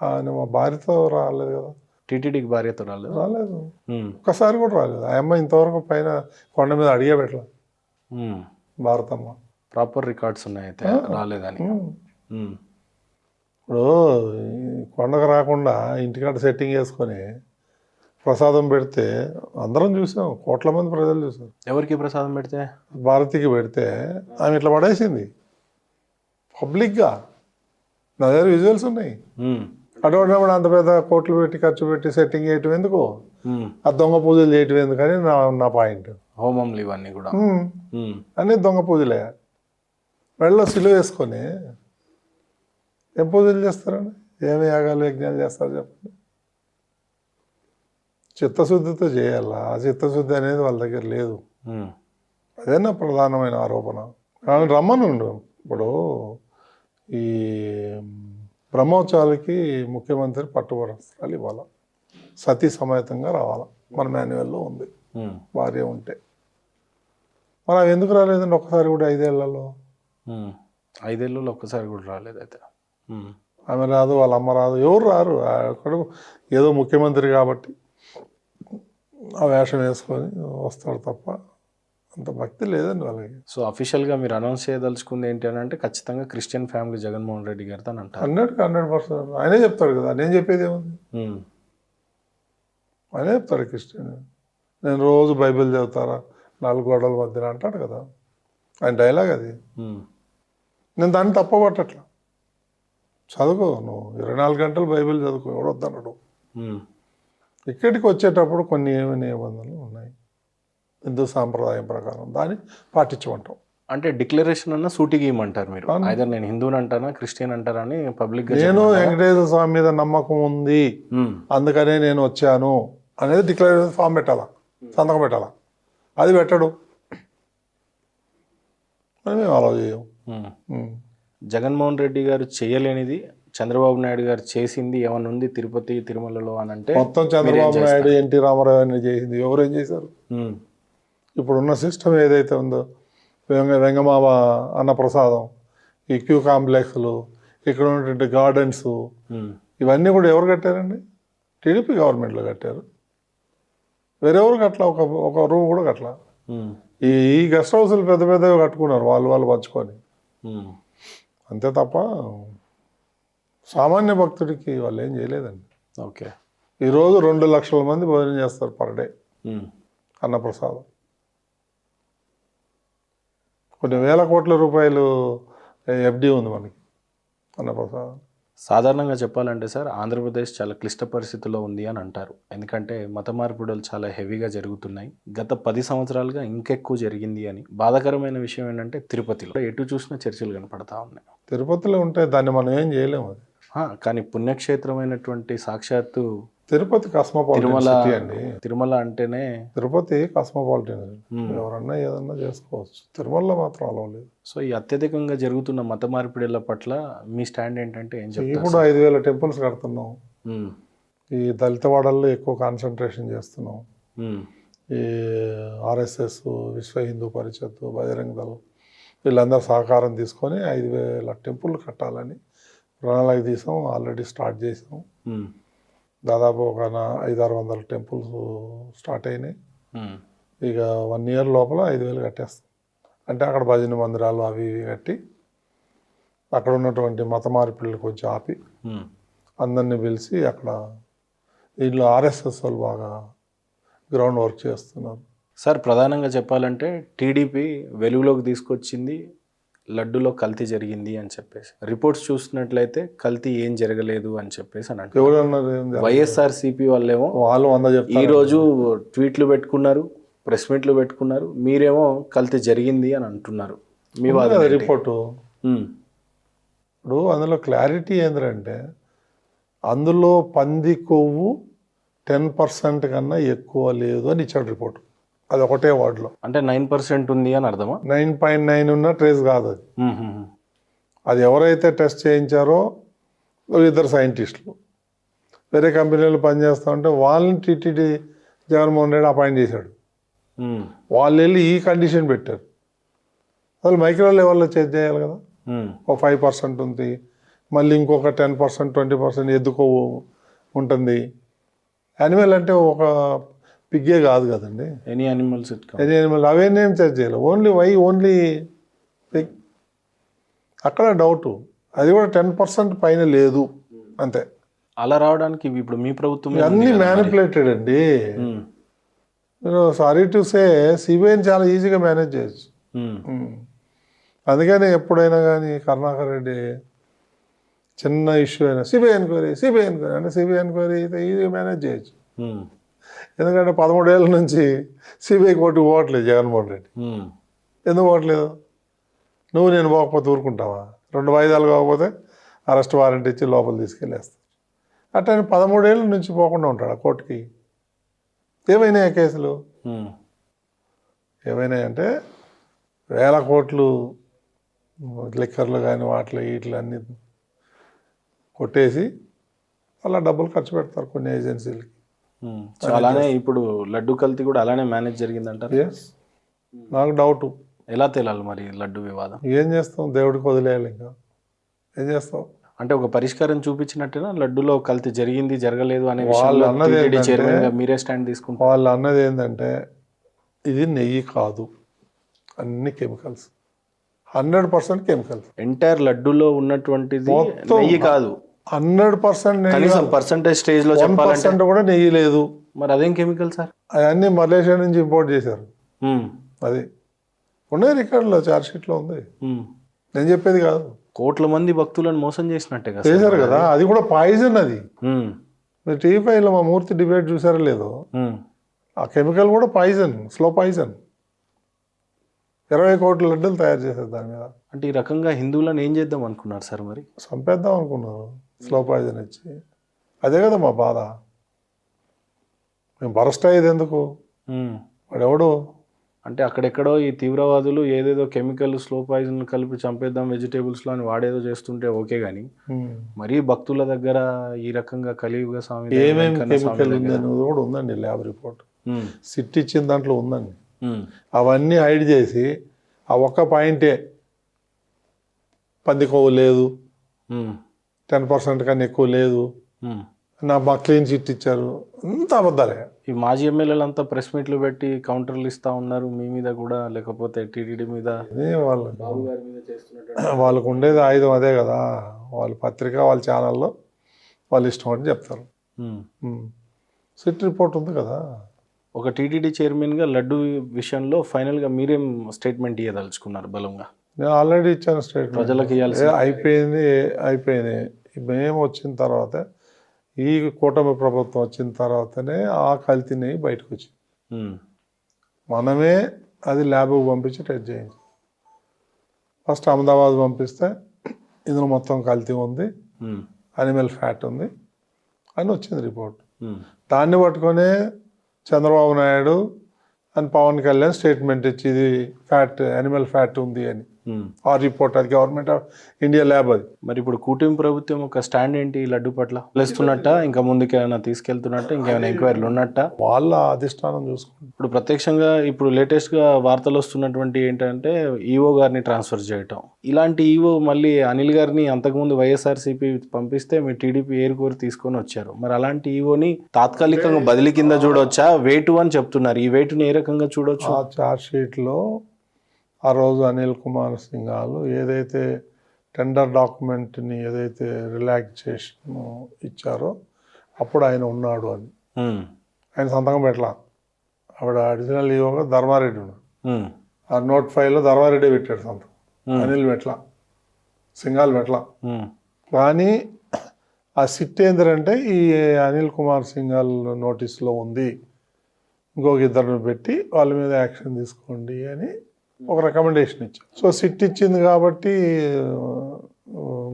ఆయన మా భార్యతో రాలేదు కదా. టీటీడీకి భార్యతో రాలేదు. రాలేదు, ఒక్కసారి కూడా రాలేదు. ఆ అమ్మ ఇంతవరకు పైన కొండ మీద అడిగే పెట్టలే. భారతమ్మ ప్రాపర్ రికార్డ్స్ ఉన్నాయి అయితే రాలేదని. ఇప్పుడు కొండకు రాకుండా ఇంటికాడ సెట్టింగ్ వేసుకొని ప్రసాదం పెడితే అందరం చూసాం, కోట్ల మంది ప్రజలు చూసారు. ఎవరికి ప్రసాదం పెడితే? భారతికి పెడితే ఆమె ఇట్లా పడేసింది పబ్లిక్గా. నా దగ్గర విజువల్స్ ఉన్నాయి. అటువంటిప్పుడు అంత పెద్ద కోట్లు పెట్టి ఖర్చు పెట్టి సెట్టింగ్ చేయటం ఎందుకు, ఆ దొంగ పూజలు చేయటం ఎందుకని నా పాయింట్. హోమంలు ఇవన్నీ కూడా అన్నీ దొంగ పూజలే. మెడలో సిలువ వేసుకొని ఏం పూజలు చేస్తారండి, ఏమి యాగాలు యజ్ఞాలు చేస్తారు చెప్పండి. చిత్తశుద్ధితో చేయాలా, ఆ చిత్తశుద్ధి అనేది వాళ్ళ దగ్గర లేదు. అదే నా ప్రధానమైన ఆరోపణ. ఆమె రమ్మనుండు. ఇప్పుడు ఈ బ్రహ్మోత్సవాలకి ముఖ్యమంత్రి పట్టుబడులు ఇవ్వాలి, సతీ సమేతంగా రావాలి, మన మాన్యువల్లో ఉంది భార్య ఉంటే. మరి అవి ఎందుకు రాలేదండి ఒక్కసారి కూడా 5 ఏళ్లలో? 5 ఏళ్ళలో ఒక్కసారి కూడా రాలేదు అయితే. ఆమె రాదు, వాళ్ళ అమ్మ రాదు, ఎవరు రారు. అక్కడ ఏదో ముఖ్యమంత్రి కాబట్టి ఆ వేషం వేసుకొని వస్తాడు తప్ప అంత భక్తి లేదండి వాళ్ళకి. సో అఫీషియల్గా మీరు అనౌన్స్ చేయదలుచుకుంది ఏంటి అని అంటే ఖచ్చితంగా క్రిస్టియన్ ఫ్యామిలీ జగన్మోహన్ రెడ్డి గారితో అని అంటారు. 100% ఆయనే చెప్తాడు కదా, నేను చెప్పేది ఏముంది. ఆయనే చెప్తాడు క్రిస్టియన్. నేను రోజు బైబిల్ చదువుతారా 4 గోడల మధ్యన అంటాడు కదా, ఆయన డైలాగ్ అది. నేను దాన్ని తప్పబట్టట్లా. చదువుకో, నువ్వు 24 గంటలు బైబిల్ చదువుకో, ఎవడు వద్దన్నాడు. ఇక్కడికి వచ్చేటప్పుడు కొన్ని ఏమైనా నిబంధనలు ఉన్నాయి హిందూ సాంప్రదాయం ప్రకారం, దాన్ని పాటించమంటాం. అంటే డిక్లరేషన్ అన్న సూటిగా ఇవ్వమంటారు మీరు, ఐదర్ నేను హిందూని అంటానా క్రిస్టియన్ అంటారా అని పబ్లిక్. నేను వెంకటేశ్వర స్వామి మీద నమ్మకం ఉంది అందుకనే నేను వచ్చాను అనేది డిక్లరేషన్ ఫామ్ పెట్టాలా, సంతకం పెట్టాలా. అది పెట్టడు, మేము అలా చేయం. జగన్మోహన్ రెడ్డి గారు చేయలేనిది చంద్రబాబు నాయుడు గారు చేసింది ఏమన్నా ఉంది తిరుపతి తిరుమలలో అని అంటే? మొత్తం చంద్రబాబు నాయుడు ఎన్టీ రామారావు అని చేసింది ఎవరేం చేశారు? ఇప్పుడున్న సిస్టమ్ ఏదైతే ఉందో, వెంగమామ అన్నప్రసాదం, ఈ క్యూ కాంప్లెక్స్లు, ఇక్కడ ఉన్నటువంటి గార్డెన్స్, ఇవన్నీ కూడా ఎవరు కట్టారండి? టీడీపీ గవర్నమెంట్లో కట్టారు. వేరెవరు కట్ల, ఒక రూమ్ కూడా కట్ల. ఈ గెస్ట్ హౌస్లు పెద్ద పెద్దవి కట్టుకున్నారు వాళ్ళు పంచుకొని, అంతే తప్ప సామాన్య భక్తుడికి వాళ్ళు ఏం చేయలేదండి. ఓకే, ఈరోజు 2 లక్షల మంది భోజనం చేస్తారు పర్ డే అన్నప్రసాదం. కొన్ని వేల కోట్ల రూపాయలు ఎఫ్డి ఉంది మనకి అన్నప్రసాదం. సాధారణంగా చెప్పాలంటే సార్, ఆంధ్రప్రదేశ్ చాలా క్లిష్ట పరిస్థితుల్లో ఉంది అని అంటారు. ఎందుకంటే మత మార్పిడులు చాలా హెవీగా జరుగుతున్నాయి. గత 10 సంవత్సరాలుగా ఇంకెక్కువ జరిగింది అని. బాధాకరమైన విషయం ఏంటంటే తిరుపతిలో ఎటు చూసినా చర్చలు కనపడతా ఉన్నాయి. తిరుపతిలో ఉంటే దాన్ని మనం ఏం చేయలేము. అది కానీ పుణ్యక్షేత్రమైనటువంటి సాక్షాత్తు తిరుపతి కాస్మోపాలిటన్ సిటీ అండి. తిరుమల అంటేనే తిరుపతి కాస్మోపాలిటన్, ఎవరన్నా ఏదన్నా చేసుకోవచ్చు, తిరుమలలో మాత్రం అలా లేదు. సో ఈ అత్యధికంగా జరుగుతున్న మత మార్పిడిల పట్ల మీ స్టాండ్ ఏంటంటే ఏం చెప్తారు? ఇప్పుడు 5,000 టెంపుల్స్ కడుతున్నాం. ఈ దళిత వాడల్లో ఎక్కువ కాన్సన్ట్రేషన్ చేస్తున్నాం. ఈ ఆర్ఎస్ఎస్, విశ్వ హిందూ పరిషత్, బజరంగ దళం వీళ్ళందరూ సహకారం తీసుకొని 5,000 టెంపుల్ కట్టాలని ప్రణాళిక తీసాం. ఆల్రెడీ స్టార్ట్ చేసాం. దాదాపు ఒక 500-600 టెంపుల్స్ స్టార్ట్ అయినాయి. ఇక 1 ఇయర్ లోపల 5,000 కట్టేస్తాం. అంటే అక్కడ భజన మందిరాలు అవి ఇవి కట్టి, అక్కడ ఉన్నటువంటి మత మార్పిడులు కొంచెం ఆపి అందరినీ పిలిచి, అక్కడ దీంట్లో ఆర్ఎస్ఎస్ వాళ్ళు బాగా గ్రౌండ్ వర్క్ చేస్తున్నారు. సార్ ప్రధానంగా చెప్పాలంటే టీడీపీ వెలుగులోకి తీసుకొచ్చింది లడ్డులో కల్తీ జరిగింది అని చెప్పేసి. రిపోర్ట్స్ చూసినట్లయితే కల్తీ ఏం జరగలేదు అని చెప్పేసి అని అంటారు. వైఎస్ఆర్సీపీ వాళ్ళేమో ఈరోజు ట్వీట్లు పెట్టుకున్నారు, ప్రెస్ మీట్లు పెట్టుకున్నారు, మీరేమో కల్తీ జరిగింది అని అంటున్నారు. మీ వాళ్ళ రిపోర్టు ఇప్పుడు అందులో క్లారిటీ ఏంటంటే, అందులో పంది కొవ్వు 10% కన్నా ఎక్కువ లేదు అని ఇచ్చాడు రిపోర్టు. అది ఒకటే వార్డులో. అంటే 9% ఉంది అని అర్థమా? 9.9 ఉన్న ట్రేస్ కాదు అది. అది ఎవరైతే టెస్ట్ చేయించారో 2 సైంటిస్టులు వేరే కంపెనీలు పనిచేస్తూ ఉంటే వాళ్ళని టీటీడీ జగన్మోహన్ రెడ్డి అపాయింట్ చేశాడు. వాళ్ళు వెళ్ళి ఈ కండిషన్ పెట్టారు. అసలు మైక్రో లెవెల్లో చెక్ చేయాలి కదా. ఒక 5% ఉంది, మళ్ళీ ఇంకొక 10% 20% ఎద్దుకో ఉంటుంది. యానిమల్ అంటే ఒక పిగ్గే కాదు కదండి, ఎనీ యానిమల్స్ ఎనీ యానిమల్. అవన్నీ ఏం చెక్ చేయాలి, ఓన్లీ పిగ్. అక్కడ డౌట్, అది కూడా 10% పైన లేదు అంతే. అలా రావడానికి ఇప్పుడు మీ ప్రభుత్వం అన్నీ మ్యానిపులేటెడ్ అండి. మీరు సారీ టు సే సిబిఐని చాలా ఈజీగా మేనేజ్ చేయొచ్చు. అందుకని ఎప్పుడైనా కానీ కరుణాకర్ రెడ్డి చిన్న ఇష్యూ అయినా సిబిఐ ఎంక్వైరీ అంటే సిబిఐ ఎంక్వైరీ అయితే ఈజీగా మేనేజ్ చేయొచ్చు. ఎందుకంటే 13 ఏళ్ళ నుంచి సిబిఐ కోర్టుకు పోవట్లేదు జగన్మోహన్ రెడ్డి. ఎందుకు పోవట్లేదు? నువ్వు నేను పోకపోతే ఊరుకుంటావా? 2 వాయిదాలు కాకపోతే అరెస్ట్ వారెంట్ ఇచ్చి లోపల తీసుకెళ్ళేస్తారు. అట్లా 13 ఏళ్ళ నుంచి పోకుండా ఉంటాడు ఆ కోర్టుకి. ఏమైనాయి కేసులు? ఏమైనాయంటే 1000 కోట్లు లిక్కర్లు కానీ వాటిలో వీటిలో అన్నీ కొట్టేసి అలా డబ్బులు ఖర్చు పెడతారు కొన్ని ఏజెన్సీలకి. అలానే ఇప్పుడు లడ్డు కల్తీ కూడా అలానే మేనేజ్ జరిగిందంటారు. ఎస్, నాకు డౌట్. ఎలా తేలాలి మరి లడ్డు వివాదం? ఏం చేస్తాం, దేవుడికి వదిలేయాలి. ఇంకా ఏం చేస్తాం అంటే ఒక పరిష్కారం చూపించినట్టుగా లడ్డులో కల్తీ జరిగింది జరగలేదు అనే వాళ్ళు అన్నది విషయంలో చైర్మన్ గా మీరే స్టాండ్ తీసుకుంటారు. వాళ్ళు అన్నది ఏంటంటే ఇది నెయ్యి కాదు, అన్ని కెమికల్స్, 100% కెమికల్స్. ఎంటైర్ లడ్డులో ఉన్నటువంటిది నెయ్యి కాదు, 100% కనీసం పర్సంటేజ్ స్టేజ్ లో చెప్పాలంటే 1% కూడా నెయ్యి లేదు. మరి అదేం కెమికల్ సార్? అవన్నీ మలేషియా నుంచి ఇంపోర్ట్ చేశారు. అది ఉన్నాయి రికార్డులో, చార్జ్ షీట్లో ఉంది. నేను చెప్పేది కాదు. కోట్ల మంది భక్తులను మోసం చేసినట్టే కదా చేశారు కదా. అది కూడా పాయిజన్. అది మీరు టీవీలో మా మూర్తి డిబేట్ చూసారో లేదో, ఆ కెమికల్ కూడా పాయిజన్, స్లో పాయిజన్. 20 కోట్ల లడ్డూలు తయారు చేశారు దాని మీద. అంటే ఈ రకంగా హిందువులను ఏం చేద్దాం అనుకున్నారు సార్? మరి చంపేద్దాం అనుకున్నారు స్లో పాయిజన్ ఇచ్చి. అదే కదా మా బాధ. మేము బరస్ట్ అయ్యేది ఎందుకు? వాడెవడు అంటే అక్కడెక్కడో ఈ తీవ్రవాదులు ఏదేదో కెమికల్ స్లో పాయిజన్ కలిపి చంపేద్దాం వెజిటేబుల్స్లో అని వాడేదో చేస్తుంటే ఓకే, కానీ మరీ భక్తుల దగ్గర ఈ రకంగా కలియుగ స్వామి ఏమేమి కెమికల్ ఉందని కూడా ఉందండి ల్యాబ్ రిపోర్ట్. సిట్ ఇచ్చిన దాంట్లో ఉందండి. అవన్నీ హైడ్ చేసి ఆ ఒక్క పాయింటే పంది కొవ్వు లేదు, 10% కన్నా ఎక్కువ లేదు, మా క్లీన్ చిట్ ఇచ్చారు, అంత అబద్ధాలే. ఈ మాజీ ఎమ్మెల్యేలంతా ప్రెస్ మీట్లు పెట్టి కౌంటర్లు ఇస్తా ఉన్నారు మీ మీద కూడా, లేకపోతే టీటీడీ మీద, వాళ్ళకు ఉండేది ఆయుధం అదే కదా. వాళ్ళ పత్రిక, వాళ్ళ ఛానల్లో వాళ్ళు ఇష్టం అని చెప్తారు. సిట్ రిపోర్ట్ ఉంది కదా. ఒక టీటీడీ చైర్మన్గా లడ్డు విషయంలో ఫైనల్గా మీరేం స్టేట్మెంట్ ఇవ్వదలుచుకున్నారు బలంగా? నేను ఆల్రెడీ ఇచ్చాను స్టేట్మెంట్. ప్రజలకు ఇవ్వాల్సి అయిపోయింది. మేము వచ్చిన తర్వాత, ఈ కూటమి ప్రభుత్వం వచ్చిన తర్వాతనే ఆ కల్తీ నెయ్యి బయటకు వచ్చింది. మనమే అది ల్యాబ్కి పంపించి టెస్ట్ చేయించాం. ఫస్ట్ అహ్మదాబాద్ పంపిస్తే ఇందులో మొత్తం కల్తీ ఉంది, అనిమల్ ఫ్యాట్ ఉంది అని వచ్చింది రిపోర్ట్. దాన్ని పట్టుకొనే చంద్రబాబు నాయుడు అండ్ పవన్ కళ్యాణ్ స్టేట్మెంట్ ఇచ్చి ఇది ఫ్యాట్, అనిమల్ ఫ్యాట్ ఉంది అని. ఆ రిపోర్ట్ అది గవర్నమెంట్ ఆఫ్ ఇండియా ల్యాబ్. అది మరి ఇప్పుడు కూటమి ప్రభుత్వం ఒక స్టాండ్ ఏంటి లడ్డు పట్ల? పిలుస్తున్నట్ట, ఇంకా ముందుకేమైనా తీసుకెళ్తున్నట్ట, ఇంకేమైనా ఎంక్వైరీలు ఉన్నట్ట? వాళ్ళ అధిష్టానం చూసుకుంటారు. ఇప్పుడు ప్రత్యక్షంగా ఇప్పుడు లేటెస్ట్గా వార్తలు వస్తున్నటువంటి ఏంటంటే ఈఓ గారిని ట్రాన్స్ఫర్ చేయటం. ఇలాంటి ఈఓ మళ్ళీ అనిల్ గారిని అంతకుముందు వైఎస్ఆర్సీపీ పంపిస్తే మీ టీడీపీ ఏరుకోరి తీసుకొని వచ్చారు. మరి అలాంటి ఈఓని తాత్కాలికంగా బదిలీ కింద చూడొచ్చా? వేటు అని చెప్తున్నారు. ఈ వేటుని ఏ రకంగా చూడొచ్చు? ఆ చార్జ్ షీట్లో ఆ రోజు అనిల్ కుమార్ సింఘాల్ ఏదైతే టెండర్ డాక్యుమెంట్ని ఏదైతే రిలాక్సేషన్ ఇచ్చారో అప్పుడు ఆయన ఉన్నాడు అని ఆయన సంతకం పెట్టలా. ఆవిడ అడిషనల్ ఈఓగా ధర్మారెడ్డి ఉన్నాడు. ఆ నోట్ 5లో ధర్మారెడ్డి పెట్టాడు సంతకం, అనిల్ పెట్టలా, సింఘాల్ పెట్టలా. కానీ ఆ సిట్ ఏంటంటే ఈ అనిల్ కుమార్ సింఘాల్ నోటీస్లో ఉంది, ఇంకొక ఇద్దరిని పెట్టి వాళ్ళ మీద యాక్షన్ తీసుకోండి అని ఒక రికమెండేషన్ ఇచ్చారు. సో సిట్ ఇచ్చింది కాబట్టి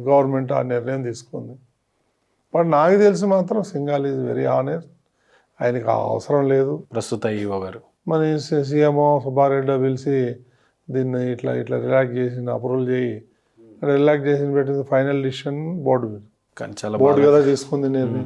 గవర్నమెంట్ ఆ నిర్ణయం తీసుకుంది. బట్ నాకు తెలిసి మాత్రం సింఘాల్ ఈజ్ వెరీ ఆనెస్ట్. ఆయనకి అవసరం లేదు ప్రస్తుత ఈఓ గారు. మన సీఎంఓ సుబ్బారెడ్డి పిలిచి దీన్ని ఇట్లా రిలాక్స్ చేసి అప్రూవల్ చేయి, రిలాక్స్ చేసి పెట్టింది ఫైనల్ డిసిషన్ బోర్డు మీద. కానీ చాలా బోర్డు కదా తీసుకుంది నిర్ణయం.